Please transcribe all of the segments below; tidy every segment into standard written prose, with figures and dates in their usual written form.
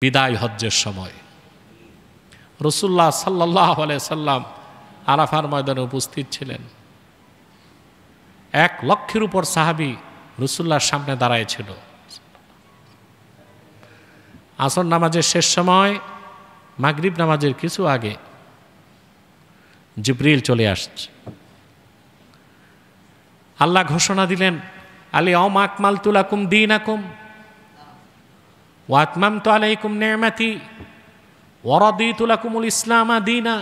বিদায় হজ্জের সময় রাসূলুল্লাহ সাল্লাল্লাহু আলাইহি সাল্লাম আরাফার ময়দানে উপস্থিত ছিলেন। 1 লক্ষের উপর সাহাবী রাসূলুল্লাহর সামনে দাঁড়ায়ছিল। আসর নামাজের শেষ সময়, মাগরিব নামাজের কিছু আগে জিবরিল চলে আসছে। আল্লাহ ঘোষণা দিলেন, আল-ইয়াওমা আকমালতু লাকুম দীনাকুম ওয়া আতমামতু আলাইকুম নি'মাতি ওয়া রাদিতু লাকুমুল ইসলামা দীনা।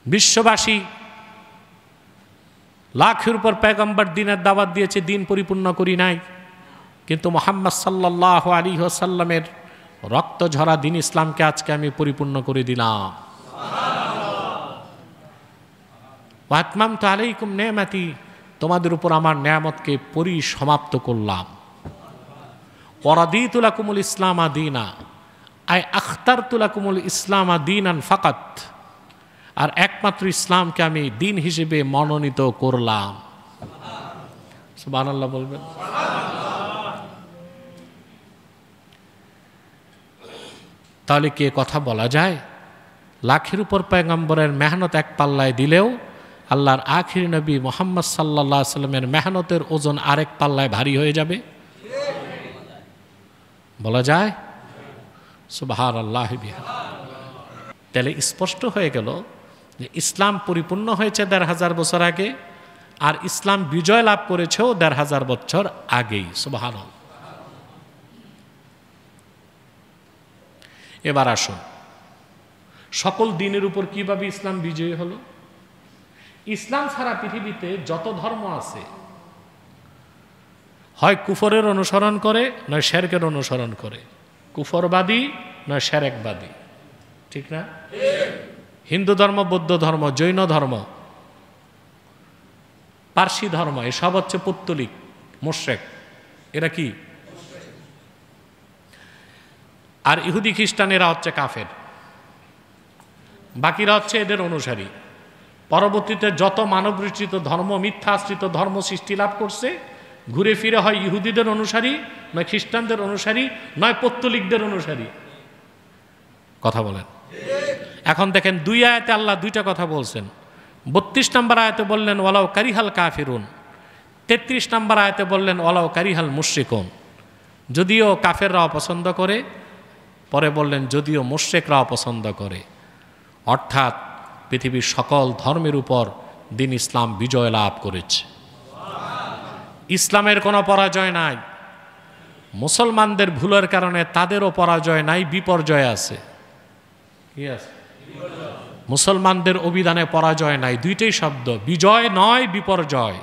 বিশ্ববাসী লাখের উপর পয়গম্বর দিনের দাওয়াত দিয়েছে, দিন পরিপূর্ণ করি নাই, কিন্তু মুহাম্মদ সাল্লাল্লাহু আলাইহি ওয়াসাল্লামের রক্ত ঝরা দিন ইসলামকে আজকে আমি পরিপূর্ণ করে দিলাম। ওয়া আতমামতু আলাইকুম নি'মাতি, তোমাদের উপর আমার নেয়ামতকে পরিসমাপ্ত করলাম। ওয়া রাদিতু লাকুমুল ইসলামা দীনা, আই আখতারতু লাকুমুল ইসলামা দীনান ফাকাত, আর একমাত্র ইসলামকে আমি দিন হিসেবে মনোনীত করলাম। সুবহানাল্লাহ বলবেন। তাহলে কি কথা বলা যায় লাখের উপর পয়গম্বরের মেহনত এক পাল্লায় দিলেও আল্লাহর আখির নবী মুহাম্মদ সাল্লাল্লাহু আলাইহি সাল্লামের মেহনতের ওজন আরেক পাল্লায় ভারী হয়ে যাবে? বলা যায়? সুবহানাল্লাহি বিহামদিহি। তাহলে স্পষ্ট হয়ে গেল যে ইসলাম পরিপূর্ণ হয়েছে ১৫০০ বছর আগে, আর ইসলাম বিজয় লাভ করেছেও ১৫০০ বছর আগেই। সুবহানাল্লাহ। এবার আসুন, সকল দিনের উপর কিভাবে ইসলাম বিজয়ী হলো? ইসলাম ছাড়া পৃথিবীতে যত ধর্ম আছে, হয় কুফরের অনুসরণ করে, নয় শিরকের অনুসরণ করে। কুফরবাদী নয় শিরকবাদী, ঠিক না? হিন্দু ধর্ম, বৌদ্ধ ধর্ম, জৈন ধর্ম, পার্সি ধর্ম, এসব হচ্ছে পৌত্তলিক, মুশরিক। এরা কি? আর ইহুদি খ্রিস্টানেরা হচ্ছে কাফের, বাকিরা হচ্ছে এদের অনুসারী। পরবর্তীতে যত মানবরচিত ধর্ম, মিথ্যাশ্রিত ধর্ম সৃষ্টি লাভ করছে, ঘুরে ফিরে হয় ইহুদিদের অনুসারী, নয় খ্রিস্টানদের অনুসারী, নয় পৌত্তলিকদের অনুসারী। কথা বলেন। এখন দেখেন, 2 আয়াতে আল্লাহ 2টা কথা বলছেন। 32 নম্বর আয়াতে বললেন ওয়ালাউ কারিহাল কাফিরুন, 33 নম্বর আয়াতে বললেন ওয়ালাউ কারিহাল মুশরিকুন। যদিও কাফেররা অপছন্দ করে, পরে বললেন যদিও মুশরিকরা অপছন্দ করে। অর্থাৎ পৃথিবীর সকল ধর্মের উপর দিন ইসলাম বিজয় লাভ করেছে। ইসলামের কোনো পরাজয় নাই। মুসলমানদের ভুলের কারণে তাদেরও পরাজয় নাই, বিপর্যয় আছে। কি আছে? মুসলমানদের অভিধানে পরাজয় নাই, 2টাই শব্দ, বিজয় নয় বিপর্যয়।